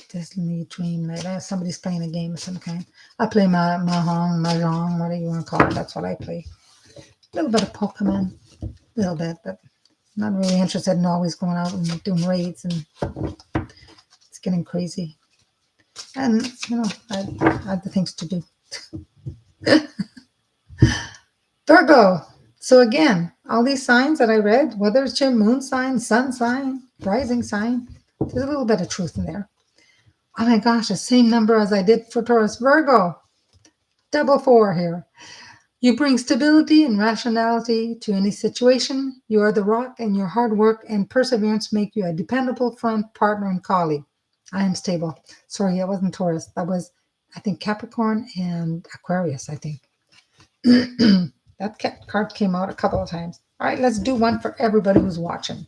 [SPEAKER 1] Disney Dreamlight. Somebody's playing a game of some kind. I play Mahjong, whatever you want to call it. That's what I play. A little bit of Pokemon. A little bit, but not really interested in always going out and doing raids, and it's getting crazy. And, I have the things to do. Virgo. So again, all these signs that I read, whether it's your moon sign, sun sign, rising sign, there's a little bit of truth in there. Oh my gosh, the same number as I did for Taurus. Virgo. Double 4 here. You bring stability and rationality to any situation. You are the rock, and your hard work and perseverance make you a dependable friend, partner, and colleague. I am stable. Sorry, that wasn't Taurus. That was, I think, Capricorn and Aquarius, I think. That card came out a couple of times. All right, let's do one for everybody who's watching.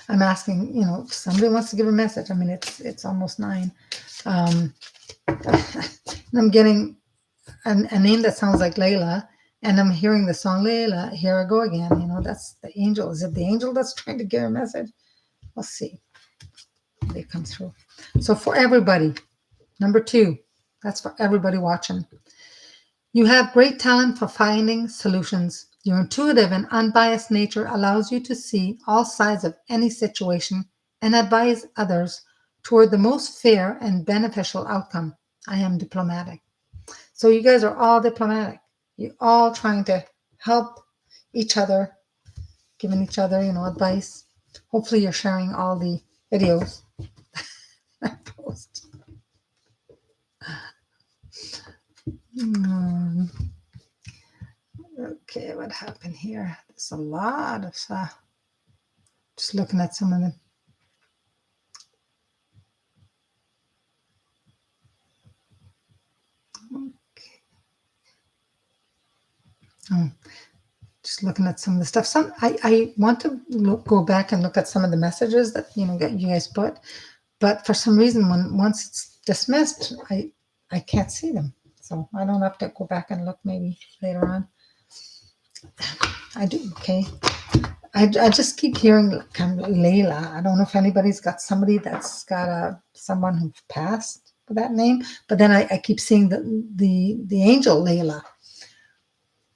[SPEAKER 1] I'm asking, if somebody wants to give a message. I mean, it's almost 9. And I'm getting a name that sounds like Layla, and I'm hearing the song Layla. Here I go again. That's the angel. Is it the angel that's trying to give a message? We'll see. They come through. So for everybody, number 2, that's for everybody watching. You have great talent for finding solutions. Your intuitive and unbiased nature allows you to see all sides of any situation and advise others toward the most fair and beneficial outcome. I am diplomatic. So you guys are all diplomatic. You're all trying to help each other giving each other, advice. Hopefully, you're sharing all the videos I post. Hmm, okay, what happened here? There's a lot of stuff. Just looking at some of them. Okay. Oh, just looking at some of the stuff. I want to go back and look at some of the messages that that you guys put, but for some reason, once it's dismissed, I can't see them. So I don't have to go back and look maybe later on. I do. Okay. I just keep hearing kind of Layla. I don't know if anybody's got somebody that's got someone who passed with that name, but then I keep seeing the angel Layla,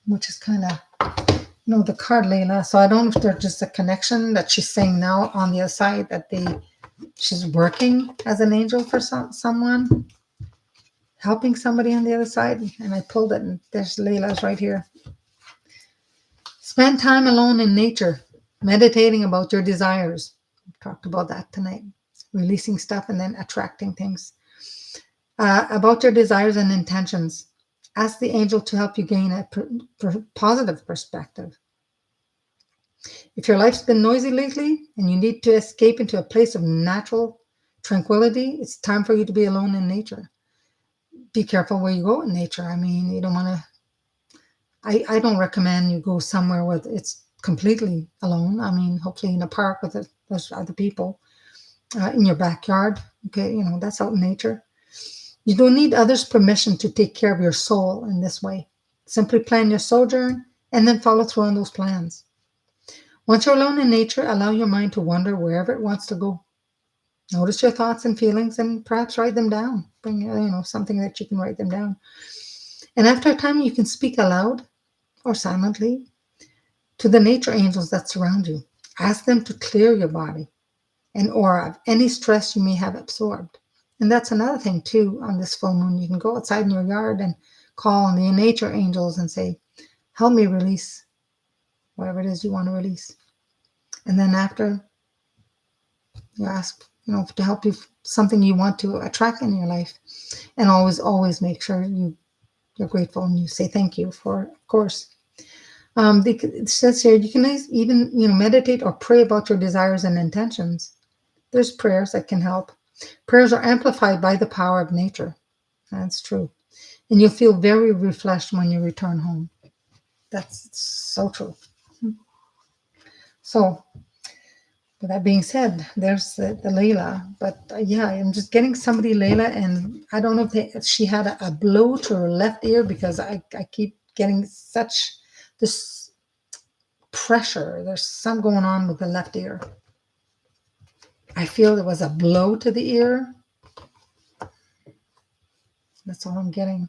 [SPEAKER 1] which is kind of the card Layla. So I don't know if there's just a connection that she's saying now on the other side that she's working as an angel for someone, helping somebody on the other side. And I pulled it, and there's Layla's right here. Spend time alone in nature, meditating about your desires. We talked about that tonight. Releasing stuff and then attracting things. About your desires and intentions. Ask the angel to help you gain a positive perspective. If your life's been noisy lately and you need to escape into a place of natural tranquility, it's time for you to be alone in nature. Be careful where you go in nature. I mean, you don't want to. I don't recommend you go somewhere where it's completely alone. I mean, hopefully in a park with there's other people, in your backyard. Okay, that's out in nature. You don't need others' permission to take care of your soul in this way. Simply plan your sojourn and then follow through on those plans. Once you're alone in nature, allow your mind to wander wherever it wants to go. Notice your thoughts and feelings and perhaps write them down. Bring, something that you can write them down. And after a time, you can speak aloud or silently to the nature angels that surround you. Ask them to clear your body and aura of any stress you may have absorbed. And that's another thing too on this full moon. You can go outside in your yard and call on the nature angels and say, help me release whatever it is you want to release. And then after you ask, to help you something you want to attract in your life. And always make sure you're grateful and you say thank you for, of course. It says here you can even meditate or pray about your desires and intentions. There's prayers that can help. Prayers are amplified by the power of nature. That's true. And you'll feel very refreshed when you return home. That's so true. So, with that being said, there's the Layla. But yeah, I'm just getting somebody Layla, and I don't know if she had a blow to her left ear because I keep getting such this pressure. There's some going on with the left ear. I feel there was a blow to the ear. That's all I'm getting.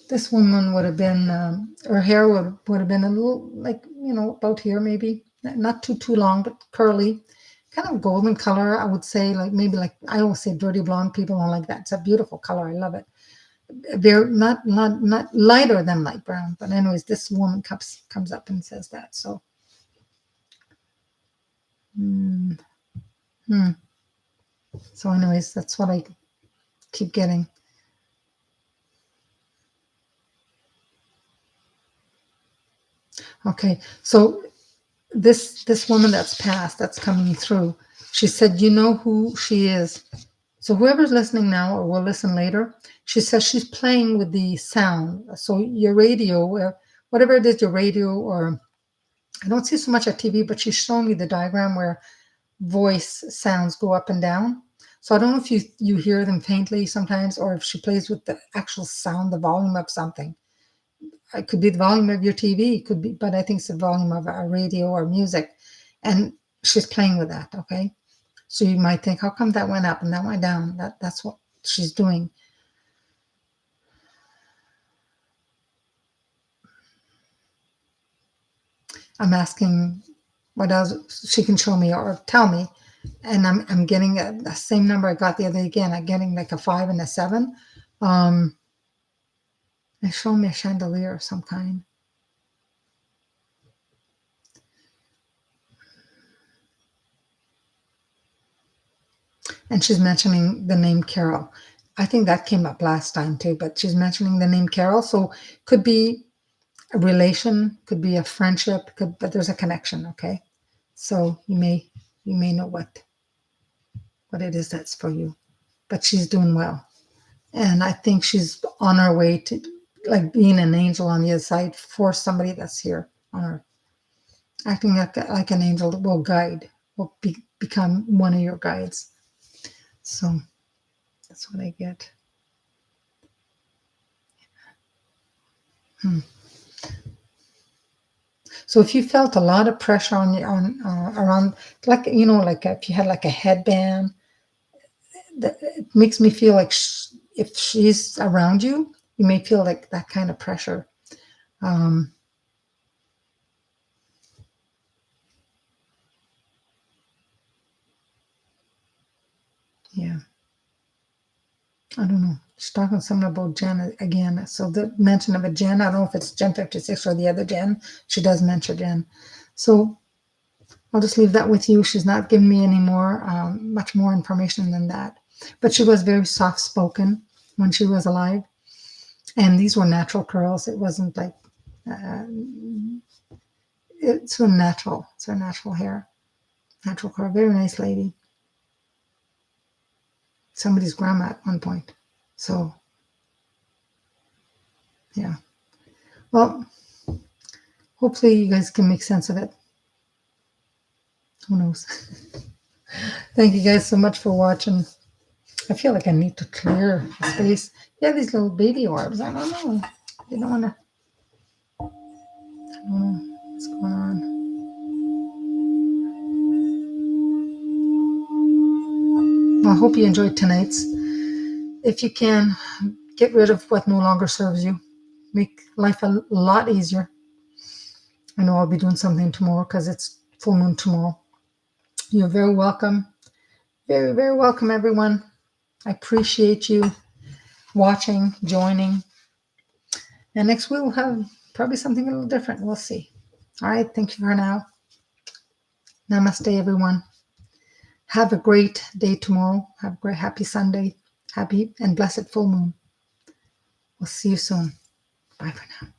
[SPEAKER 1] This woman would have been, her hair would have been a little like, about here maybe. Not too long, but curly. Kind of golden color, I would say, like maybe like, I always say dirty blonde, people don't like that. It's a beautiful color, I love it. Very, not lighter than light brown. But anyways, this woman comes up and says that, so. So anyways, that's what I keep getting. Okay, so this woman that's passed, that's coming through, she said, you know who she is. So whoever's listening now or will listen later, she says she's playing with the sound. So your radio, whatever it is, your radio, or I don't see so much at TV, but she's showing me the diagram where voice sounds go up and down. So I don't know if you hear them faintly sometimes, or if she plays with the actual sound, the volume of something. It could be the volume of your TV, it could be, but I think it's the volume of a radio or music. And she's playing with that, okay? So you might think, how come that went up and that went down? That's what she's doing. I'm asking what else she can show me or tell me. And I'm getting the same number I got the other day again. I'm getting like a 5 and a 7. They show me a chandelier of some kind. And she's mentioning the name Carol. I think that came up last time too, but she's mentioning the name Carol. So could be a relation, could be a friendship, could, but there's a connection. Okay. So you may know what it is that's for you. But she's doing well. And I think she's on her way to like being an angel on the other side for somebody that's here on earth. Acting like an angel that will guide, will become one of your guides. So that's what I get. Hmm. So if you felt a lot of pressure on you on around, like like if you had like a headband, that it makes me feel like if she's around you, you may feel like that kind of pressure. Um, yeah, I don't know. She's talking something about Jen again. So the mention of a Jen, I don't know if it's Jen 56 or the other Jen. She does mention Jen. So I'll just leave that with you. She's not giving me any more, much more information than that. But she was very soft spoken when she was alive. And these were natural curls. It wasn't like, uh, it's her natural. It's her natural hair. Natural curl. Very nice lady. Somebody's grandma at one point. So, yeah. Well, hopefully you guys can make sense of it. Who knows? Thank you guys so much for watching. I feel like I need to clear the space. Yeah, these little baby orbs. I don't know. They don't want to. I don't know what's going on. Well, I hope you enjoyed tonight's. If you can, get rid of what no longer serves you. Make life a lot easier. I know I'll be doing something tomorrow because it's full moon tomorrow. You're very welcome. Very, very welcome, everyone. I appreciate you watching, joining. And next week we'll have probably something a little different. We'll see. All right. Thank you for now. Namaste, everyone. Have a great day tomorrow. Have a great, happy Sunday. Happy and blessed full moon. We'll see you soon. Bye for now.